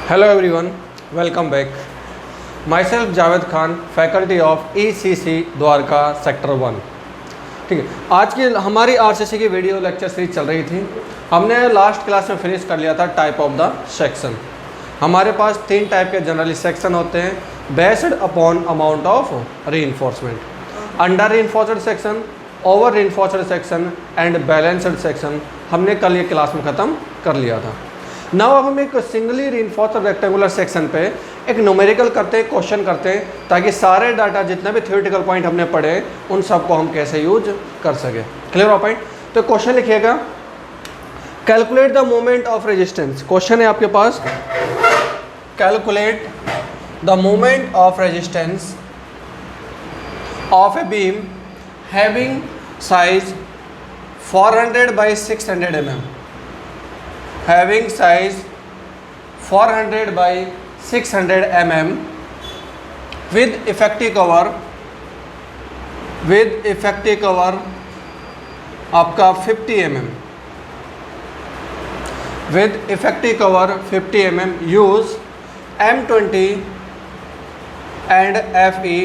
Hello everyone, welcome back. Myself Javed Khan, faculty of ECC Dwarka sector 1. ठीक है, आज की हमारी आरसीसी की वीडियो लेक्चर सीरीज चल रही थी. हमने लास्ट क्लास में फिनिश कर लिया था टाइप ऑफ द सेक्शन. हमारे पास 3 टाइप के जनरली सेक्शन होते हैं based upon amount of reinforcement. Under reinforced section, over reinforced section and balanced section हमने कल ये क्लास में ख़त्म कर लिया था. नाउ अब हम एक सिंगली रीइंफोर्स्ड रेक्टेंगुलर सेक्शन पे एक न्यूमेरिकल करते हैं, क्वेश्चन करते हैं ताकि सारे डाटा जितने भी थ्योरेटिकल पॉइंट हमने पढ़े उन सबको हम कैसे यूज कर सके. क्लियर हो पॉइंट? तो क्वेश्चन लिखिएगा, calculate the moment of resistance. Question है आपके पास, calculate the moment of resistance of a beam having size 400 by 600 mm. Having size 400 by 600 mm with effective cover आपका 50 mm. With effective cover 50 mm. Use M20 and FE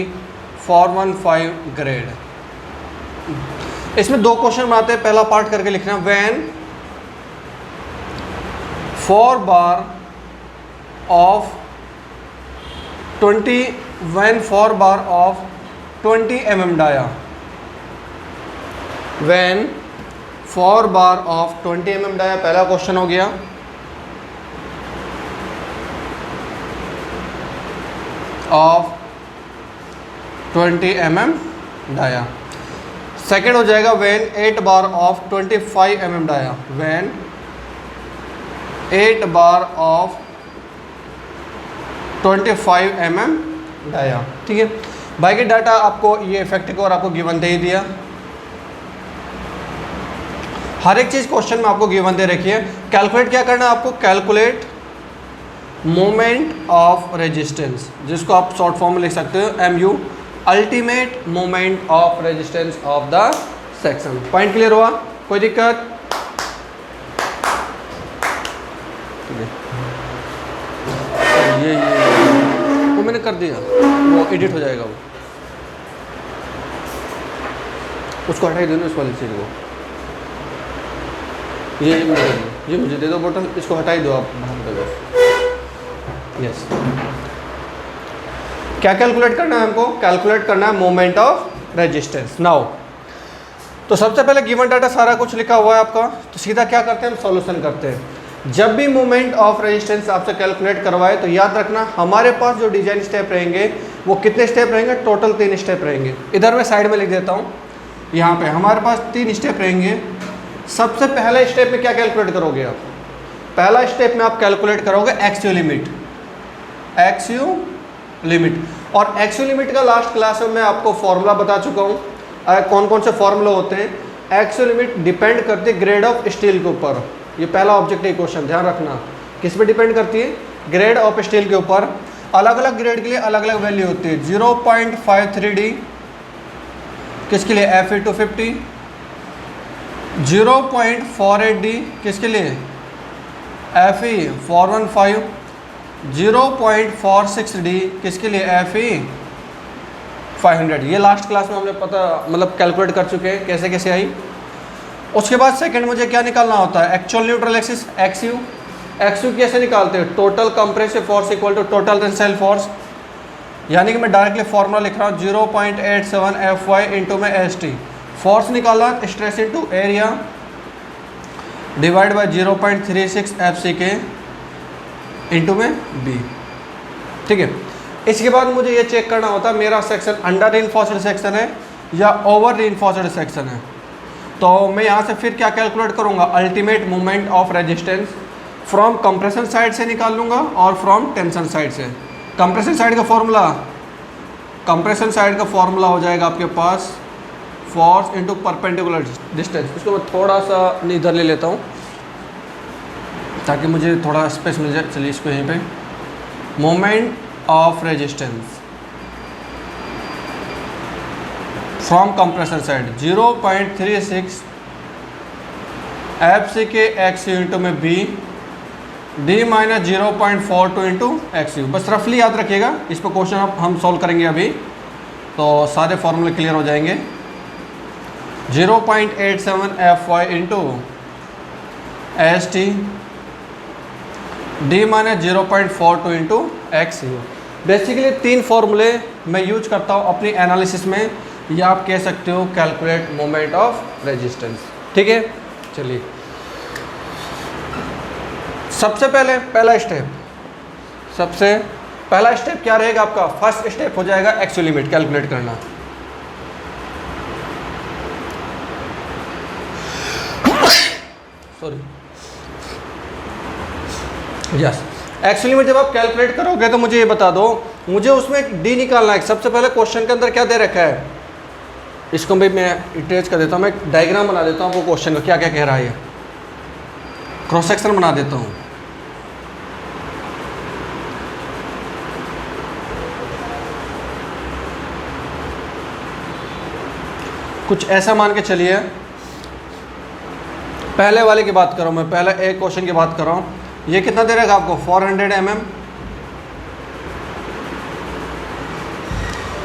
415 grade. इसमें 2 question बनाते हैं. पहला part करके लिखना, when 4 bar of 20 mm dia. When 4 bar of 20 mm dia, पहला question हो गया. Of 20 mm dia. सेकेंड हो जाएगा when 8 bar of 25 mm dia. When 8 bar of 25 mm dia. ठीक है, बाकी डाटा आपको ये इफेक्टिव और आपको गिवन दे ही दिया. हर एक चीज़ क्वेश्चन में आपको गिवन दे रखी है. कैलकुलेट क्या करना है आपको? कैलकुलेट मोमेंट ऑफ रेजिस्टेंस, जिसको आप शॉर्ट फॉर्म में लिख सकते हो MU, ultimate moment of resistance of the section. Point clear हुआ? कोई दिक्कत? ये वो मैंने कर दिया, वो एडिट हो जाएगा. वो उसको हटाई दो ना, इस वाले चीज़ को. ये मुझे दे दो बटन, इसको हटाई दो आप. यस. क्या कैलकुलेट करना है हमको? कैलकुलेट करना है मोमेंट ऑफ रेजिस्टेंस. नाउ तो सबसे पहले गिवन डाटा सारा कुछ लिखा हुआ है आपका, तो सीधा क्या करते हैं हम? सॉल्यूशन करते हैं. जब भी मोमेंट ऑफ रेजिस्टेंस आपसे कैलकुलेट करवाए तो याद रखना हमारे पास जो डिजाइन स्टेप रहेंगे वो कितने स्टेप रहेंगे? टोटल 3 स्टेप रहेंगे. इधर मैं साइड में लिख देता हूँ. यहाँ पे हमारे पास 3 स्टेप रहेंगे. सबसे पहले स्टेप में क्या कैलकुलेट करोगे आप? पहला स्टेप में आप कैलकुलेट करोगे एक्सयू लिमिट. एक्सयू लिमिट, और एक्सयू लिमिट का लास्ट क्लास में मैं आपको फॉर्मूला बता चुका हूँ. कौन कौन से फॉर्मूला होते हैं. एक्सयू लिमिट डिपेंड करती है ग्रेड ऑफ स्टील के ऊपर. ये पहला ऑब्जेक्टिव क्वेश्चन, ध्यान रखना. किस पे डिपेंड करती है? ग्रेड ऑफ स्टील के ऊपर. अलग अलग ग्रेड के लिए अलग अलग वैल्यू होती है. 0.53D किसके लिए? Fe250. 0.48D किसके लिए? Fe415. 0.46D किसके लिए? Fe500. ये लास्ट क्लास में हमने मतलब कैलकुलेट कर चुके हैं कैसे कैसे आई. उसके बाद सेकंड मुझे क्या निकालना होता है? Actual neutral axis XU. XU कैसे निकालते हैं? Total compressive force equal to total tensile force. यानी कि मैं डायरेक्टली फॉर्मूला लिख रहा हूँ 0.87 Fy इंटू में ST. फोर्स निकाला stress into area divide by 0.36 FCK into में B. ठीक है, इसके बाद मुझे ये चेक करना होता है मेरा सेक्शन अंडर रीइंफोर्स्ड सेक्शन है या ओवर रीइंफोर्स्ड सेक्शन है. तो मैं यहाँ से फिर क्या कैलकुलेट करूँगा? Ultimate moment of resistance from compression side से निकाल लूँगा और फ्रॉम टेंशन साइड से. कंप्रेशन साइड का फॉर्मूला हो जाएगा आपके पास फोर्स इनटू परपेंडिकुलर डिस्टेंस. इसको मैं थोड़ा सा इधर ले लेता हूँ ताकि मुझे थोड़ा स्पेस मिल जाए. चलिए इसको यहीं पे, moment of resistance from compressor side 0.36 FCK x into में B D minus 0.42 into X you. बस रफली याद रखिएगा, इस पर क्वेश्चन हम सॉल्व करेंगे अभी, तो सारे फॉर्मूले क्लियर हो जाएंगे। 0.87 F Y into S T D minus 0.42 into X U. Basically 3 फॉर्मूले मैं यूज करता हूँ अपनी एनालिसिस में, या आप कह सकते हो कैलकुलेट मोमेंट ऑफ रेजिस्टेंस। ठीक है, चलिए सबसे पहले पहला स्टेप क्या रहेगा आपका? फर्स्ट स्टेप हो जाएगा एक्स यू लिमिट कैलकुलेट करना। Sorry, yes, x U limit जब आप कैलकुलेट करोगे तो मुझे ये बता दो, मुझे उसमें डी निकालना है। सबसे पहले क्वेश्चन के अंदर क्या दे रखा है, इसको भी मैं इटरेज कर देता हूँ, मैं एक डायग्राम बना देता हूँ, वो क्वेश्चन को क्या क्या कह रहा है, क्रॉस सेक्शन बना देता हूँ। कुछ ऐसा मान के चलिए, पहले वाले की बात करो, मैं पहले एक क्वेश्चन की बात कर रहा हूँ। ये कितना दे रहा है आपको? 400 mm,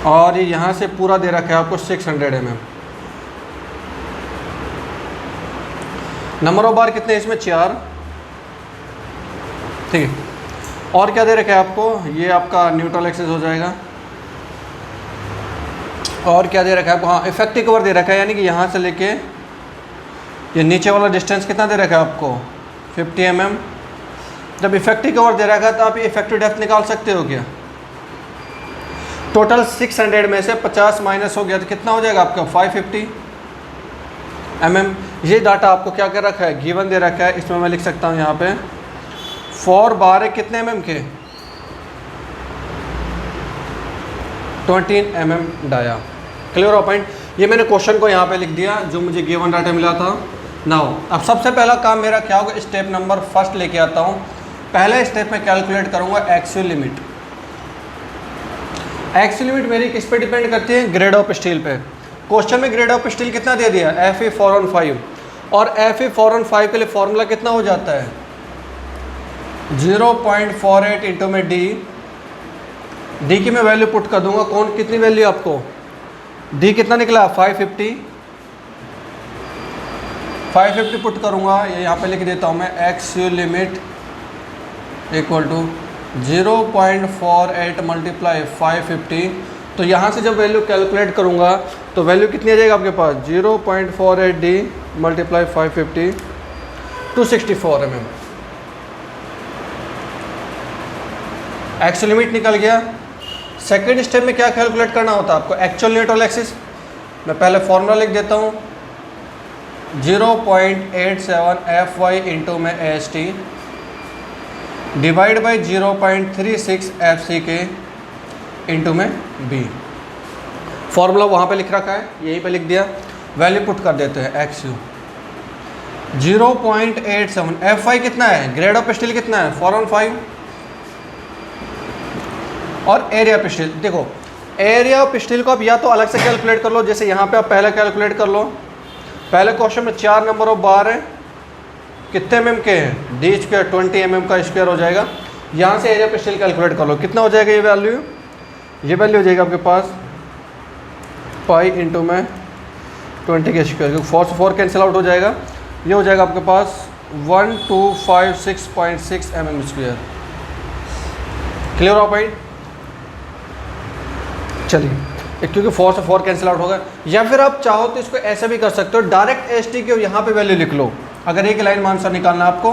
और ये यहाँ से पूरा दे रखा है आपको 600 mm। नंबर ऑफ बार कितने इसमें? 4। ठीक है, और क्या दे रखा है आपको? ये आपका न्यूट्रल एक्सिस हो जाएगा। और क्या दे रखा है आपको? हाँ, इफेक्टिव कवर दे रखा है, यानी कि यहाँ से लेके ये नीचे वाला डिस्टेंस कितना दे रखा है आपको? 50 mm। जब इफेक्टिव कवर दे रखा है तो आप ये इफेक्टिव डेप्थ निकाल सकते हो क्या? टोटल 600 में से 50 माइनस हो गया तो कितना हो जाएगा आपका? 550 mm। ये डाटा आपको क्या कर रखा है? गिवन दे रखा है। इसमें मैं लिख सकता हूँ यहाँ पे 4 बार है कितने mm के? 20 mm डाया। क्लियर हो पॉइंट? ये मैंने क्वेश्चन को यहाँ पे लिख दिया जो मुझे गिवन डाटा मिला था। नाउ अब सबसे पहला काम मेरा क्या होगा? स्टेप नंबर फर्स्ट लेके आता हूँ। पहले स्टेप में कैलकुलेट करूँगा x U limit. X U limit मेरी किस पे डिपेंड करती है? ग्रेड ऑफ स्टील पे। क्वेश्चन में ग्रेड ऑफ स्टील कितना दे दिया? Fe415, और Fe415 के लिए फॉर्मूला कितना हो जाता है? 0.48 इंटू में डी की मैं वैल्यू पुट कर दूंगा। कौन कितनी वैल्यू आपको? डी कितना निकला? 550 पुट करूंगा। ये यहाँ पे लिख देता हूँ मैं, X U limit equal to 0.48 multiply 550। तो यहाँ से जब वैल्यू कैलकुलेट करूँगा तो वैल्यू कितनी आ जाएगा आपके पास? 0.48 D multiply 550, 264 mm। X limit निकल गया। सेकेंड स्टेप में क्या कैलकुलेट करना होता है आपको? Actual neutral axis. मैं पहले फॉर्मूला लिख देता हूँ, 0.87 एफ वाई इंटू में S T divide by 0.36 F C K into में बी। फॉर्मूला वहाँ पे लिख रखा है, यहीं पे लिख दिया। वैल्यू पुट कर देते हैं एक्स यू 0.87। एफ वाई कितना है? ग्रेड ऑफ स्टील कितना है? 415। और एरिया ऑफ स्टील, देखो एरिया ऑफ स्टील को आप या तो अलग से कैलकुलेट कर लो, जैसे यहाँ पे आप पहले कैलकुलेट कर लो। पहले क्वेश्चन में 4 नंबर ऑफ बार है, कितने mm के हैं? डी स्क्वायर 20 mm का स्क्वायर हो जाएगा। यहाँ से एरिया ऑफ स्टील कैलकुलेट कर लो, कितना हो जाएगा ये वैल्यू? ये वैल्यू हो जाएगा आपके पास पाई इंटू में 20 के स्क्वायर, 4 से 4 कैंसिल आउट हो जाएगा। ये हो जाएगा आपके पास 1256.6 mm स्क्वायर। क्लियर हो पॉइंट? चलिए, क्योंकि 4 से 4 कैंसिल आउट होगा। या फिर आप चाहो तो इसको ऐसे भी कर सकते हो, डायरेक्ट एस टी के यहाँ पे वैल्यू लिख लो। अगर एक लाइन में आंसर निकालना आपको,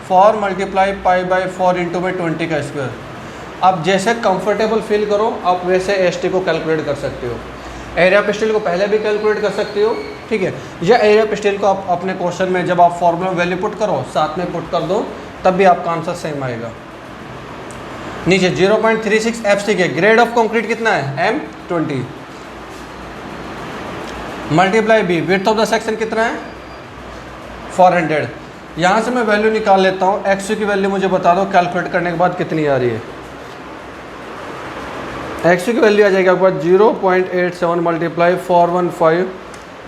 4 मल्टीप्लाई पाई बाई 4 इंटू में 20 का स्क्वायर। आप जैसे कंफर्टेबल फील करो आप वैसे एस टी को कैलकुलेट कर सकते हो। एरिया ऑफ स्टील को पहले भी कैलकुलेट कर सकते हो, ठीक है। या एरिया ऑफ स्टील को आप अपने क्वेश्चन में जब आप फॉर्मूला में वैल्यू पुट करो साथ में पुट कर दो, तब भी आपका आंसर सेम आएगा। नीचे 0.36 एफसी के ग्रेड ऑफ कंक्रीट कितना है? M20 multiply B width of the section कितना है? 400। यहाँ से मैं वैल्यू निकाल लेता हूँ। एक्स की वैल्यू मुझे बता दो कैलकुलेट करने के बाद कितनी आ रही है। एक्स की वैल्यू आ जाएगी आपके पास 0.87 मल्टीप्लाई 415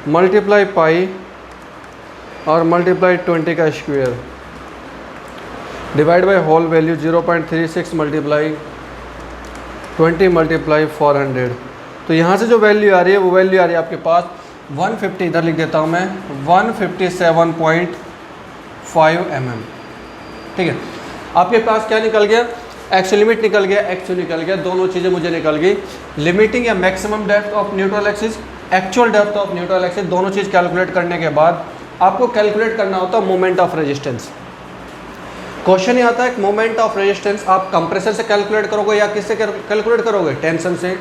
मल्टीप्लाई पाई और मल्टीप्लाई 20 का square. Divide by whole value 0.36 multiply 20 multiply 400। तो यहाँ से जो वैल्यू आ रही है वो वैल्यू आ रही है आपके पास 150, इधर लिख देता हूँ मैं 157.5 mm। ठीक है, आपके पास क्या निकल गया, एक्स लिमिट निकल गया, एक्स निकल गया, दोनों चीज़ें मुझे निकल गई। लिमिटिंग या maximum depth of neutral axis, actual depth of neutral axis, दोनों चीज़ कैलकुलेट करने के बाद आपको कैलकुलेट करना होता है मोमेंट ऑफ रेजिस्टेंस। क्वेश्चन ही आता है मोमेंट ऑफ रेजिस्टेंस आप कंप्रेसर से कैलकुलेट करोगे या किससे कैलकुलेट करोगे, टेंशन से।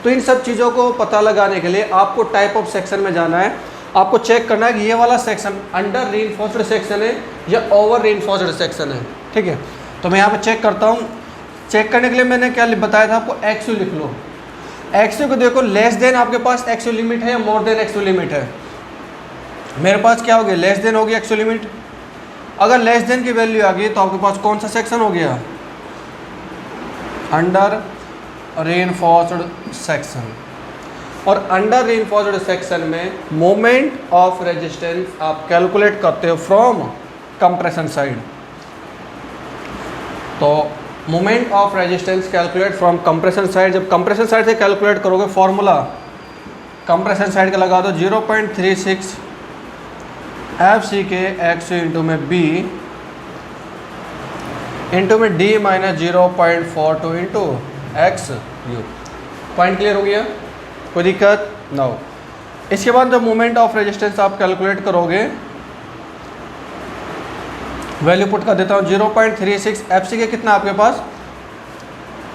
तो इन सब चीज़ों को पता लगाने के लिए आपको टाइप ऑफ सेक्शन में जाना है, आपको चेक करना है कि ये वाला सेक्शन अंडर रीइंफोर्स्ड सेक्शन है या ओवर रीइंफोर्स्ड सेक्शन है। ठीक है, तो मैं यहाँ पे चेक करता हूँ। चेक करने के लिए मैंने क्या बताया था आपको, एक्सयू लिख लो। एक्सयू को देखो, लेस देन आपके पास एक्सयू लिमिट है या मोर देन एक्सयू लिमिट है। मेरे पास क्या हो गया, लेस देन हो गया एक्सयू लिमिट। अगर लेस देन की वैल्यू आ गई तो आपके पास कौन सा सेक्शन हो गया, अंडर रीइंफोर्स्ड सेक्शन। और अंडर रीइंफोर्स्ड सेक्शन में मोमेंट ऑफ रेजिस्टेंस आप कैलकुलेट करते हो फ्रॉम कंप्रेशन साइड। तो moment of resistance calculate from compression side. जब कंप्रेशन साइड से कैलकुलेट करोगे, फॉर्मूला कंप्रेशन साइड का लगा दो 0.36 एफ सी के एक्स इंटू में बी इंटू में D minus 0.42 into X you. Point clear हो गया, कोई दिक्कत ना हो। इसके बाद जब मोमेंट ऑफ रेजिस्टेंस आप कैलकुलेट करोगे, वैल्यू पुट कर देता हूँ 0.36 एफ सी के कितना आपके पास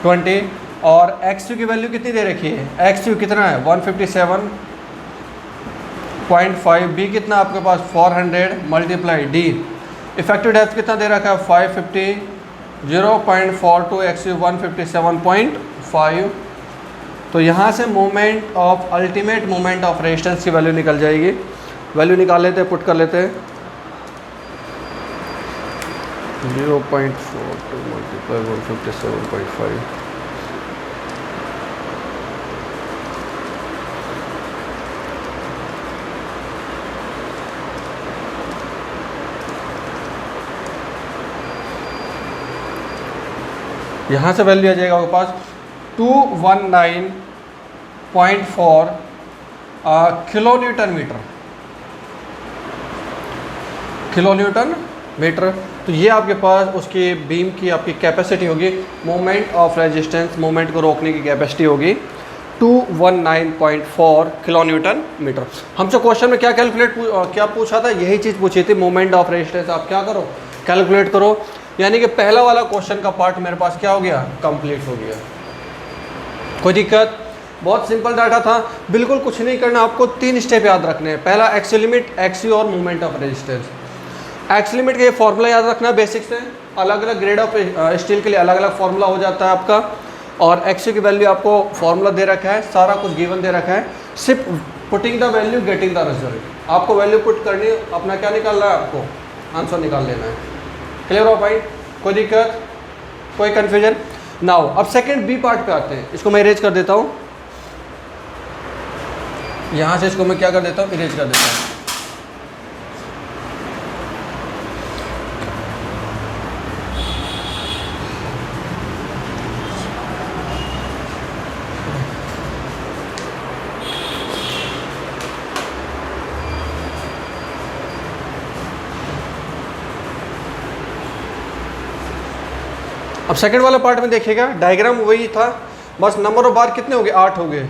20 और एक्स यू की वैल्यू कितनी दे रखी है, एक्स यू कितना है 157.5, बी कितना आपके पास 400 मल्टीप्लाई डी इफेक्टिव डेप्थ कितना दे रखा है 550, 0.42 एक्स यू 157.5। तो यहाँ से moment of ultimate moment of resistance की वैल्यू निकल जाएगी। वैल्यू निकाल लेते हैं, पुट कर लेते हैं 0.42 मल्टीप्लाई 157.5। यहाँ से वैल्यू आ जाएगा आपके पास 219.4 kilo newton metre, kilo newton metre. तो ये आपके पास उसकी बीम की आपकी कैपेसिटी होगी, मोमेंट ऑफ रेजिस्टेंस, मोमेंट को रोकने की कैपेसिटी होगी 219.4 किलो न्यूटन मीटर। हमसे क्वेश्चन में क्या क्या पूछा था, यही चीज़ पूछी थी, मोमेंट ऑफ रेजिस्टेंस आप क्या करो, कैलकुलेट करो। यानी कि पहला वाला क्वेश्चन का पार्ट मेरे पास क्या हो गया, कंप्लीट हो गया। कोई दिक्कत, बहुत सिंपल डाटा था, बिल्कुल कुछ नहीं करना, आपको 3 स्टेप याद रखने हैं। पहला एक्स लिमिट, एक्स और moment of resistance. X limit का ये फॉर्मूला याद रखना है बेसिक से, अलग अलग ग्रेड ऑफ स्टील के लिए अलग अलग फॉर्मूला हो जाता है आपका। और एक्स की वैल्यू आपको फॉर्मूला दे रखा है, सारा कुछ गिवन दे रखा है, सिर्फ putting the value getting the result. आपको वैल्यू पुट करनी है, अपना क्या निकालना है, आपको आंसर निकाल लेना है। क्लियर हो भाई, कोई दिक्कत, कोई कन्फ्यूजन। नाउ अब सेकंड बी पार्ट पे आते हैं, इसको मैं इरेज कर देता हूँ, यहाँ से इसको मैं क्या कर देता हूँ, इरेज कर देता हूँ। अब सेकंड वाला पार्ट में देखिएगा, डायग्राम वही था, बस नंबर ऑफ बार कितने हो गए, 8 हो गए।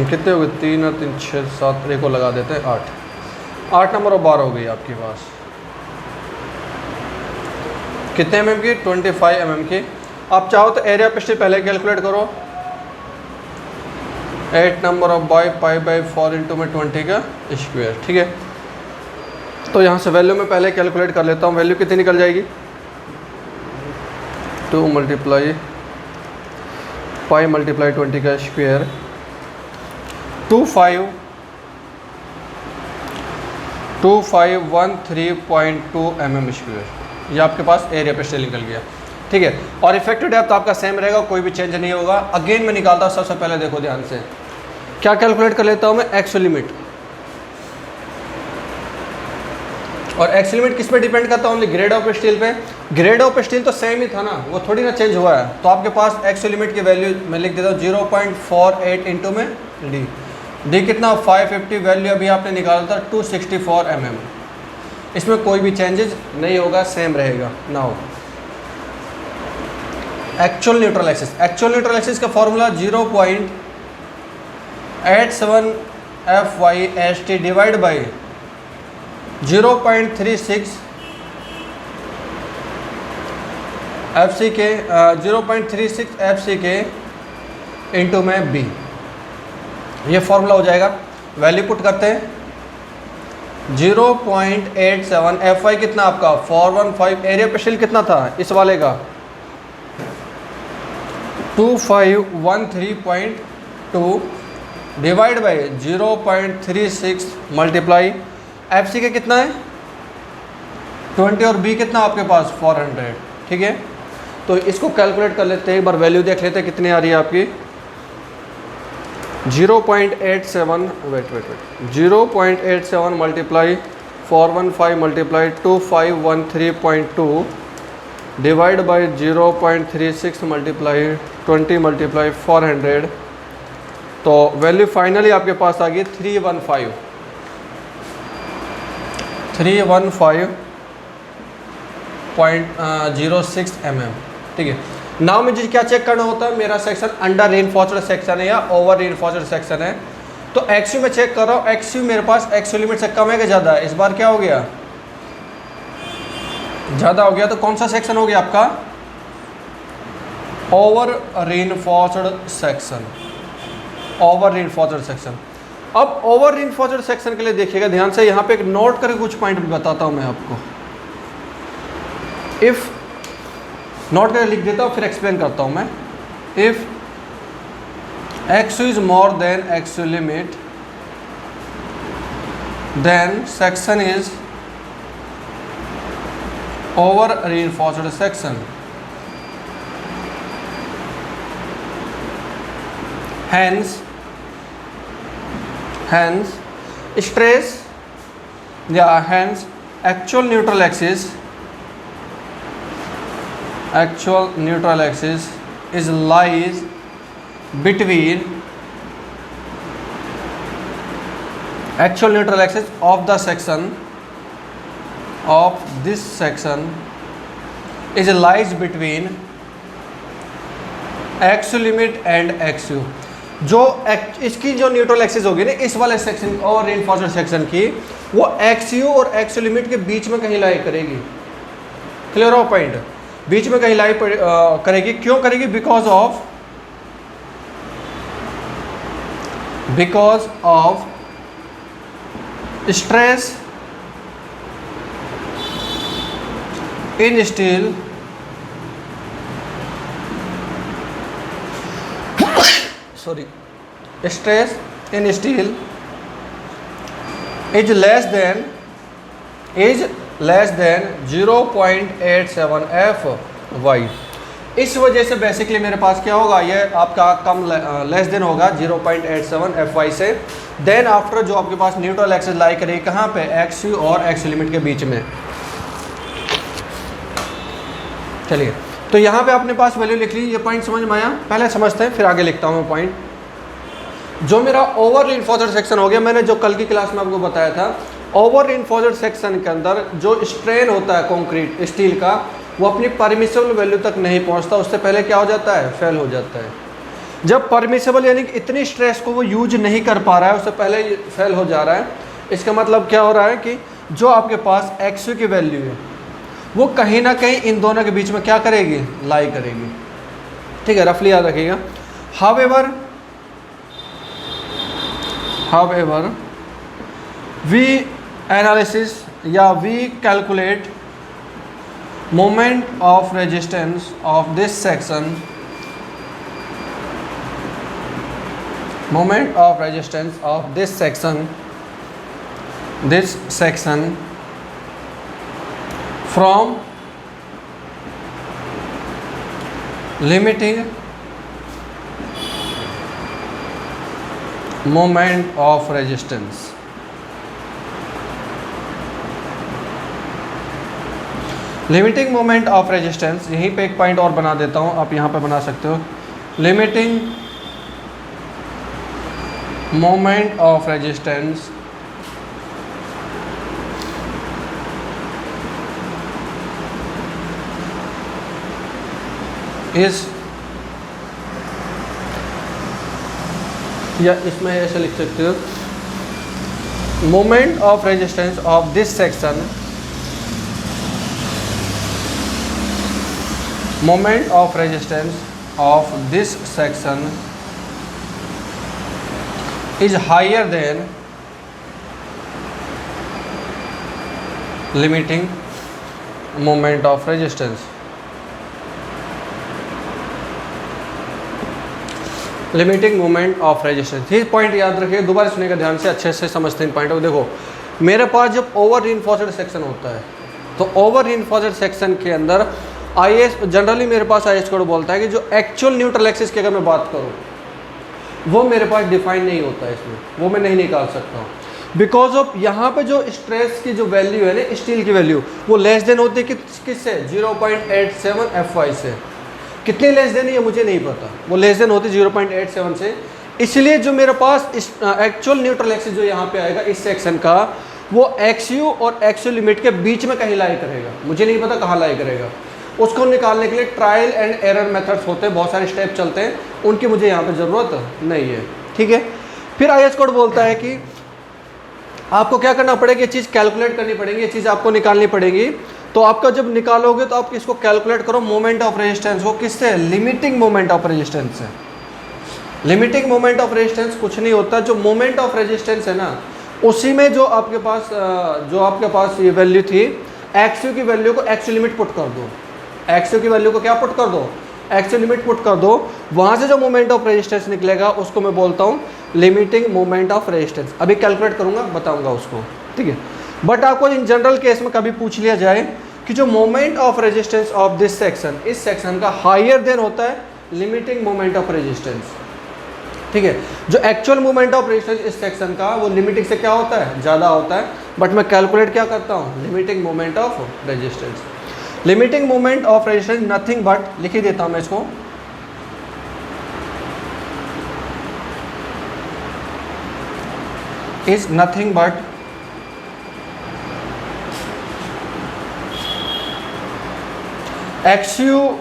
कितने हो गए, 3 और 3 6 7, एक को लगा देते हैं 8 नंबर ऑफ बार हो गई आपके पास। कितने mm की, 25 mm की। आप चाहो तो एरिया पिस्टल पहले कैलकुलेट करो, 8 number of by pi by 4 into में 20 का स्क्वायर। ठीक है, तो यहाँ से वैल्यू में पहले कैलकुलेट कर लेता हूँ, वैल्यू कितनी निकल जाएगी, 2 मल्टीप्लाई पाई मल्टीप्लाई 20 का स्क्वायर 2513.2 mm स्क्वायर। ये आपके पास एरिया पे से निकल गया। ठीक है, और इफेक्टिव डेप्थ आपका सेम रहेगा, कोई भी चेंज नहीं होगा। अगेन मैं निकालता हूँ, सबसे पहले देखो ध्यान से क्या कैलकुलेट कर लेता हूँ मैं, एक्स लिमिट और एक्स लिमिट किस पे डिपेंड करता है? ओनली ग्रेड ऑफ स्टील पे। ग्रेड ऑफ स्टील तो सेम ही था ना, वो थोड़ी ना चेंज हुआ है। तो आपके पास एक्स लिमिट की वैल्यू मैं लिख देता हूँ 0.48 इंटू में डी। डी कितना 550, वैल्यू अभी आपने निकाला था 264 mm। इसमें कोई भी चेंजेस नहीं होगा, सेम रहेगा। Now actual neutral axis. Actual neutral axis का formula 0.87 FY/ST divide by 0.36 FCK 0.36 FCK into में B। ये फॉर्मूला हो जाएगा। वैल्यू पुट करते हैं 0.87 FY कितना आपका 415। एरिया पेशियल कितना था इस वाले का 2513.2 डिवाइड बाई 0.36 मल्टीप्लाई FC के कितना है 20 और B कितना आपके पास 400। ठीक है, तो इसको कैलकुलेट कर लेते हैं, एक बार वैल्यू देख लेते हैं कितनी आ रही है आपकी। 0.87 wait 0.87 multiply 415 multiply 2513.2 divide by 0.36 multiply 20 multiply 400, तो वैल्यू फाइनली आपके पास आ गई 315.06 mm। ठीक है, नाउ मुझे क्या चेक करना होता है, मेरा सेक्शन अंडर रेनफोर्स्ड सेक्शन है या ओवर रेनफोर्स्ड सेक्शन है। तो एक्सयू में चेक कर रहा हूँ, एक्सयू मेरे पास एक्सयू लिमिट से कम है कि ज़्यादा है? इस बार क्या हो गया, ज़्यादा हो गया। तो कौन सा सेक्शन हो गया आपका over reinforced section. Over reinforced section. अब ओवर रेनफोर्स्ड सेक्शन के लिए देखिएगा ध्यान से, यहाँ पे एक नोट करके कुछ पॉइंट बताता हूँ मैं आपको। इफ़ नोट करके लिख देता हूँ फिर एक्सप्लेन करता हूँ मैं। If X is more than X limit then section is over reinforced section. hence stress hence actual neutral axis is lies between actual neutral axis of the section of this section is lies between x limit and xu। जो इसकी जो neutral axis होगी ना इस वाले section और reinforced section की, वो एक्सयू और एक्सयू लिमिट के बीच में कहीं लाई करेगी। क्लियर हो पॉइंट? बीच में कहीं लाई करेगी। क्यों करेगी? Because of stress in steel stress in steel is less than 0.87 FY। इस वजह से बेसिकली मेरे पास क्या होगा, ये आपका कम लेस देन होगा 0.87 FY से। देन आफ्टर जो आपके पास न्यूट्रल एक्सिस लाई करेगी कहाँ पे, एक्सयू और एक्स लिमिट के बीच में। चलिए, तो यहाँ पे अपने पास वैल्यू लिख ली। ये पॉइंट समझ में आया? पहले समझते हैं फिर आगे लिखता हूँ मैं पॉइंट। जो मेरा ओवर रेनफोर्स्ड सेक्शन हो गया, मैंने जो कल की क्लास में आपको बताया था, ओवर रेनफोर्स्ड सेक्शन के अंदर जो स्ट्रेन होता है कंक्रीट स्टील का, वो अपनी परमिसिबल वैल्यू तक नहीं पहुँचता। उससे पहले क्या हो जाता है, फेल हो जाता है। जब परमिसिबल यानी कि इतनी स्ट्रेस को वो यूज नहीं कर पा रहा है, उससे पहले फेल हो जा रहा है। इसका मतलब क्या हो रहा है कि जो आपके पास एक्सयू की वैल्यू है वो कहीं ना कहीं इन दोनों के बीच में क्या करेगी, लाई करेगी। ठीक है, रफली याद रखिएगा। However, we analysis या we calculate moment of resistance of this section, from limiting moment of resistance limiting moment of resistance, यहीं पे एक पॉइंट और बना देता हूँ, आप यहाँ पे बना सकते हो। Limiting moment of resistance is, या इसमें ऐसे लिख सकते हो, moment of resistance of this section, moment of resistance of this section is higher than limiting moment of resistance. Limiting moment of resistance, ये पॉइंट याद रखिए, दोबारा सुनेगा ध्यान से, अच्छे से समझते हैं पॉइंट को। देखो मेरे पास जब ओवर रीइंफोर्स्ड सेक्शन होता है, तो ओवर रीइंफोर्स्ड सेक्शन के अंदर आईएस जनरली मेरे पास आईएस कोड बोलता है कि जो एक्चुअल न्यूट्रल एक्सिस की अगर मैं बात करूँ वो मेरे पास डिफाइन नहीं होता है, इसमें वो मैं नहीं निकाल सकता हूँ, बिकॉज ऑफ यहाँ पे जो स्ट्रेस की जो वैल्यू है ना, स्टील की वैल्यू, वो लेस देन होती है किससे, 0.87 Fy से। कितनी लेस देन है ये मुझे नहीं पता, वो लेस देन होती 0.87 से। इसलिए जो मेरे पास एक्चुअल न्यूट्रल एक्सिस जो यहाँ पे आएगा इस सेक्शन का, वो एक्सयू और एक्सयू लिमिट के बीच में कहीं लाई करेगा, मुझे नहीं पता कहाँ लाई करेगा। उसको निकालने के लिए ट्रायल एंड एरर मेथड्स होते हैं, बहुत सारे स्टेप चलते हैं, उनकी मुझे यहाँ पे ज़रूरत नहीं है, ठीक है। फिर आईएस कोड बोलता है कि आपको क्या करना पड़ेगा, ये चीज़ कैलकुलेट करनी पड़ेगी, ये चीज़ आपको निकालनी पड़ेगी। तो आपका जब निकालोगे तो आप इसको कैलकुलेट करो मोमेंट ऑफ रेजिस्टेंस को, किससे, लिमिटिंग मोमेंट ऑफ रेजिस्टेंस से। लिमिटिंग मोमेंट ऑफ रेजिस्टेंस कुछ नहीं होता, जो मोमेंट ऑफ रेजिस्टेंस है ना, उसी में जो आपके पास ये वैल्यू थी, एक्सयू की वैल्यू को एक्सयू लिमिट पुट कर दो, एक्सयू की वैल्यू को क्या पुट कर दो, एक्सयू लिमिट पुट कर दो, वहाँ से जो मोमेंट ऑफ रेजिस्टेंस निकलेगा उसको मैं बोलता हूँ लिमिटिंग मोमेंट ऑफ रेजिस्टेंस। अभी कैलकुलेट करूँगा, बताऊँगा उसको, ठीक है। बट आपको इन जनरल केस में कभी पूछ लिया जाए कि जो moment of resistance of this section, इस सेक्शन का हायर देन होता है लिमिटिंग मोमेंट ऑफ रेजिस्टेंस, ठीक है। जो एक्चुअल मोमेंट ऑफ रेजिस्टेंस इस सेक्शन का, वो लिमिटिंग से क्या होता है, ज़्यादा होता है, बट मैं कैलकुलेट क्या करता हूँ, limiting moment of resistance. Limiting moment of resistance nothing but, लिख ही देता हूँ मैं इसको, is nothing but XU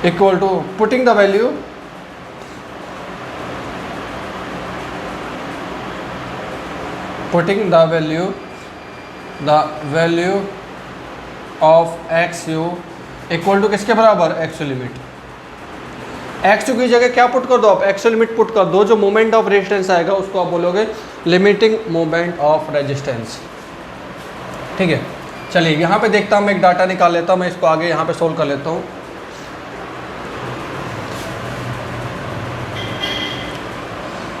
equal to putting the value of XU equal to किसके बराबर, एक्सयू लिमिट। एक्सयू की जगह क्या पुट कर दो आप, एक्सयू लिमिट पुट कर दो, जो मोमेंट ऑफ रेजिस्टेंस आएगा उसको आप बोलोगे लिमिटिंग मोमेंट ऑफ रेजिस्टेंस, ठीक है। चलिए यहाँ पे देखता हूँ, मैं एक डाटा निकाल लेता हूँ, मैं इसको आगे यहाँ पे सोल्व कर लेता हूँ।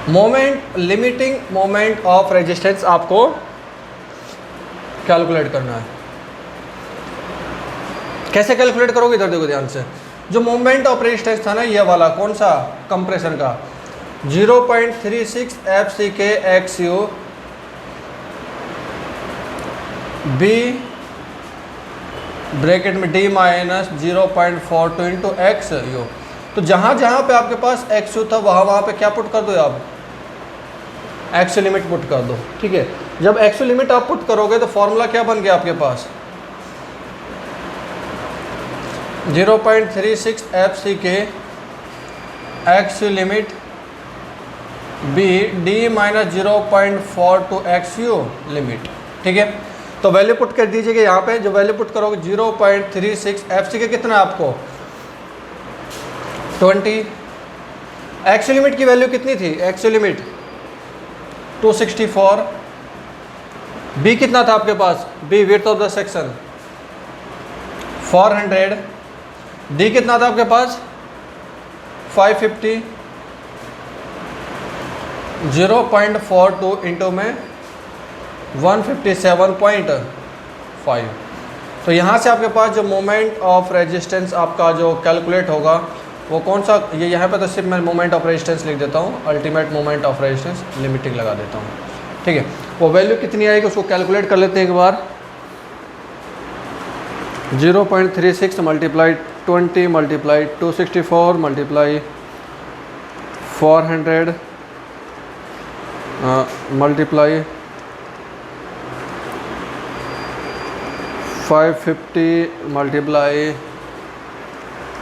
Moment, limiting moment of resistance आपको कैलकुलेट करना है। कैसे कैलकुलेट करोगे, इधर देखो ध्यान से। जो मोमेंट ऑफ रेजिस्टेंस था ना, ये वाला कौन सा, कंप्रेशन का, 0.36 FCK XU B ब्रैकेट में D minus 0.42 into X you. तो जहाँ जहाँ पे आपके पास एक्स था वहाँ पे क्या पुट कर दो आप, एक्स लिमिट पुट कर दो, ठीक है। जब एक्स लिमिट आप पुट करोगे तो फॉर्मूला क्या बन गया आपके पास, 0.36 FCK x limit B D minus 0.42 XU limit, ठीक है। तो वैल्यू पुट कर दीजिएगा यहाँ पे, जो वैल्यू पुट करोगे 0.36 FCK कितना है आपको 20, एक्स लिमिट की वैल्यू कितनी थी, एक्स लिमिट 264, बी कितना था आपके पास, B width of the section 400, D कितना था आपके पास 550, 0.42 इंटू में 157.5। तो यहाँ से आपके पास जो मोमेंट ऑफ रेजिस्टेंस आपका जो कैलकुलेट होगा वो कौन सा, ये यहाँ पे तो सिर्फ मैं मोमेंट ऑफ रेजिस्टेंस लिख देता हूँ, ultimate moment of resistance limiting लगा देता हूँ, ठीक है। वो वैल्यू कितनी आएगी उसको कैलकुलेट कर लेते हैं एक बार। 0.36 multiply 20 multiply 264 multiply 400 multiply 550 multiply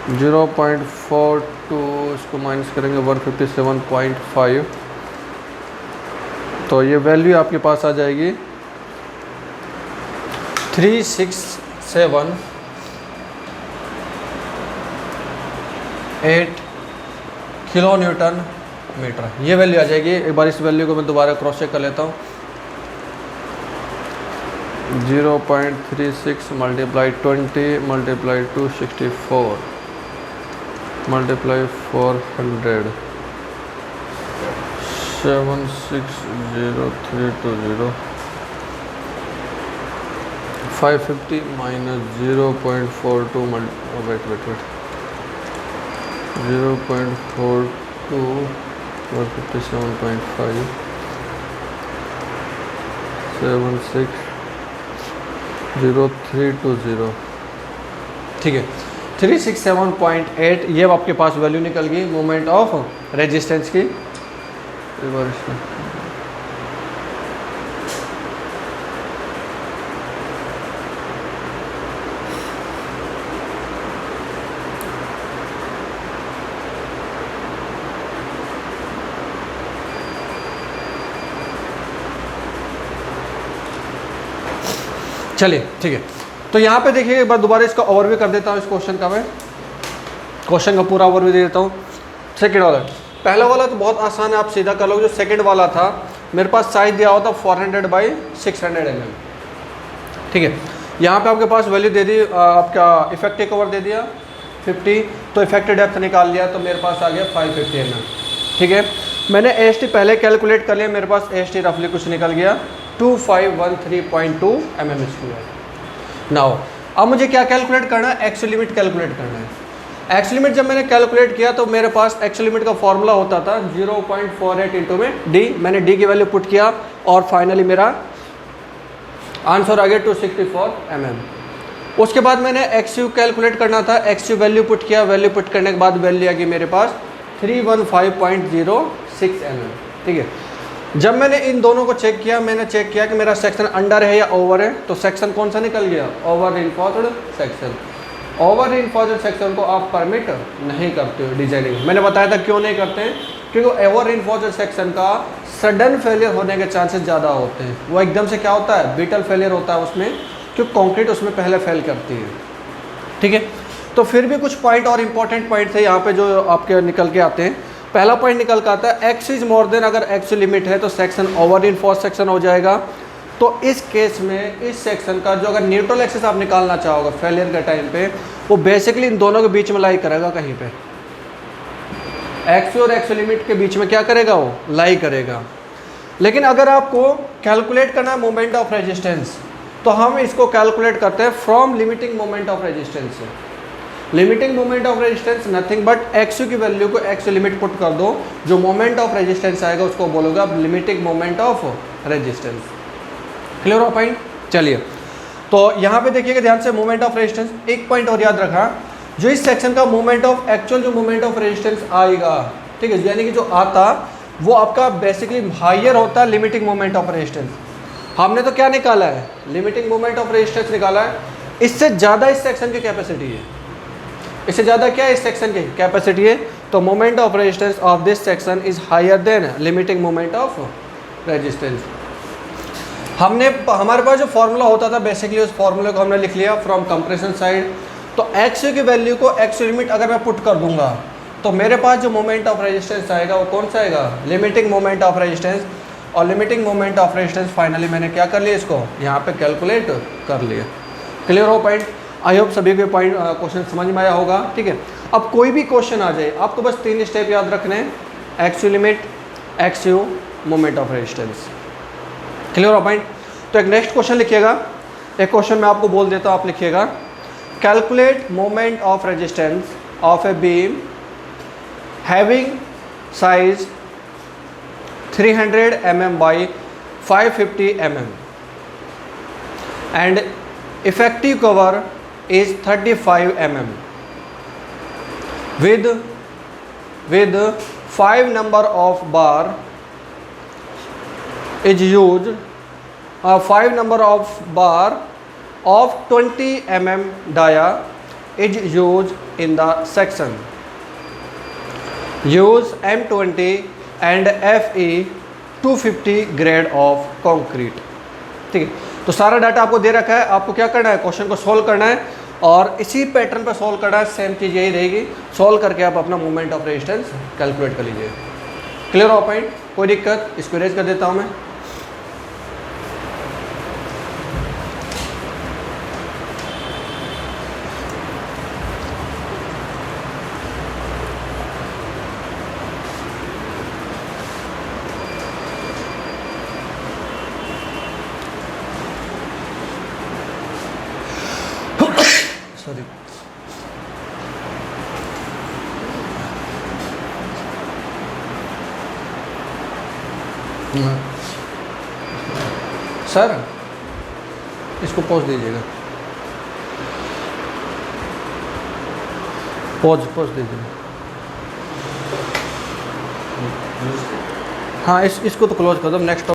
0.42, इसको माइनस करेंगे 157.5, तो ये वैल्यू आपके पास आ जाएगी 367.8 किलो न्यूटन मीटर, ये वैल्यू आ जाएगी। एक बार इस वैल्यू को मैं दोबारा क्रॉस चेक कर लेता हूँ। 0.36 multiply 20 multiply 264 multiply 400 760,320 550 minus 0.42 wait 0.42 157.5 760,320, ठीक है। 367.8 ये आपके पास वैल्यू निकल गई मोमेंट ऑफ रेजिस्टेंस की। चलिए ठीक है, तो यहाँ पे देखिए एक बार दोबारा इसका ओवरव्यू कर देता हूँ। इस क्वेश्चन का मैं क्वेश्चन का पूरा ओवरव्यू दे देता हूँ। सेकंड वाला, पहला वाला तो बहुत आसान है, आप सीधा कर लो। जो सेकंड वाला था मेरे पास साइज दिया हुआ था 400 बाई 600 mm, ठीक है। यहाँ पे आपके पास वैल्यू दे दी, आपका इफेक्टिव कवर दे दिया 50, तो इफेक्टिव डेप्थ निकाल लिया तो मेरे पास आ गया 550 mm, ठीक है। मैंने AST पहले कैलकुलेट कर लिया, मेरे पास AST रफली कुछ निकल गया 2513.2 mm²। नाउ अब मुझे क्या कैलकुलेट करना है, एक्स लिमिट कैलकुलेट करना है। एक्स लिमिट जब मैंने कैलकुलेट किया तो मेरे पास एक्स लिमिट का फॉर्मूला होता था 0.48 इंटू में डी। मैंने डी की वैल्यू पुट किया और फाइनली मेरा आंसर आ गया 264 mm। उसके बाद मैंने एक्स यू कैलकुलेट करना था, एक्स यू वैल्यू पुट किया, वैल्यू पुट करने के बाद वैल्यू आ गई मेरे पास 315.06 mm, ठीक है। जब मैंने इन दोनों को चेक किया, मैंने चेक किया कि मेरा सेक्शन अंडर है या ओवर है, तो सेक्शन कौन सा निकल गया, over reinforced section. Over reinforced section को आप परमिट नहीं करते हो डिजाइनिंग। मैंने बताया था क्यों नहीं करते हैं, क्योंकि ओवर रिइंफोर्स्ड सेक्शन का सडन फेलियर होने के चांसेस ज़्यादा होते हैं। वो एकदम से क्या होता है, बिटल फेलियर होता है उसमें, क्योंकि कंक्रीट उसमें पहले फेल करती है, ठीक है। तो फिर भी कुछ पॉइंट और इम्पोर्टेंट पॉइंट थे यहाँ पे जो आपके निकल के आते हैं। पहला पॉइंट निकल के आता है एक्स इज मोर देन, अगर एक्स लिमिट है तो सेक्शन ओवर रिइंफोर्स्ड सेक्शन हो जाएगा। तो इस केस में इस सेक्शन का जो अगर न्यूट्रल एक्सिस आप निकालना चाहोगे फेलियर के टाइम पे, वो बेसिकली इन दोनों के बीच में लाई करेगा, कहीं पे एक्स और एक्स लिमिट के बीच में क्या करेगा, वो लाई करेगा। लेकिन अगर आपको कैलकुलेट करना है मोमेंट ऑफ रेजिस्टेंस, तो हम इसको कैलकुलेट करते हैं from limiting moment of resistance से। Limiting moment of resistance nothing but X की वैल्यू को एक्स लिमिट पुट कर दो, जो मोमेंट ऑफ रेजिस्टेंस आएगा उसको बोलोगे आप limiting moment of resistance. Clear हो पॉइंट? चलिए, तो यहाँ पे देखिएगा ध्यान से, मोमेंट ऑफ रेजिस्टेंस। एक पॉइंट और याद रखा, जो इस सेक्शन का मोमेंट ऑफ एक्चुअल जो मोमेंट ऑफ रेजिस्टेंस आएगा, ठीक है, यानी कि जो आता वो आपका बेसिकली हायर होता है लिमिटिंग मोमेंट ऑफ रेजिस्टेंस। हमने तो क्या निकाला है, लिमिटिंग मोमेंट ऑफ रेजिस्टेंस निकाला है। इससे ज़्यादा इस सेक्शन की कैपेसिटी है, इससे ज़्यादा क्या है इस सेक्शन की कैपेसिटी है, तो moment of resistance of this section is higher than limiting moment of resistance. हमारे पास जो फॉर्मूला होता था बेसिकली उस फॉर्मूले को हमने लिख लिया फ्रॉम कंप्रेशन साइड। तो एक्स की वैल्यू को एक्स लिमिट अगर मैं पुट कर दूंगा तो मेरे पास जो मोमेंट ऑफ रेजिस्टेंस आएगा वो कौन सा आएगा, लिमिटिंग मोमेंट ऑफ रेजिस्टेंस। और limiting moment of resistance finally मैंने क्या कर लिया, इसको यहाँ पे कैलकुलेट कर लिया। क्लियर हो पॉइंट? आई होप सभी के पॉइंट क्वेश्चन समझ में आया होगा, ठीक है। अब कोई भी क्वेश्चन आ जाए आपको बस 3 स्टेप याद रखने हैं, x U limit, x you moment of resistance. Clear हो पॉइंट? तो एक नेक्स्ट क्वेश्चन लिखिएगा, एक क्वेश्चन मैं आपको बोल देता हूँ, आप लिखिएगा calculate moment of resistance of a beam having size 300 mm by 550 mm and effective cover is 35 mm with 5 number of bar is used 5 number of bar of 20 mm dia is used in the section. Use M20 and FE 250 grade of concrete. ठीक है, तो सारा data आपको दे रखा है, आपको क्या करना है, क्वेश्चन को सॉल्व करना है और इसी पैटर्न पर सॉल्व करना है। सेम चीज़ यही रहेगी, सॉल्व करके आप अपना मोमेंट ऑफ रेजिस्टेंस कैलकुलेट कर लीजिए। क्लियर हो पॉइंट? कोई दिक्कत? इसको इरेज कर देता हूँ मैं। सॉरी, सर इसको पॉज दीजिएगा, पॉज दीजिएगा। हाँ इसको तो क्लोज कर दो, नेक्स्ट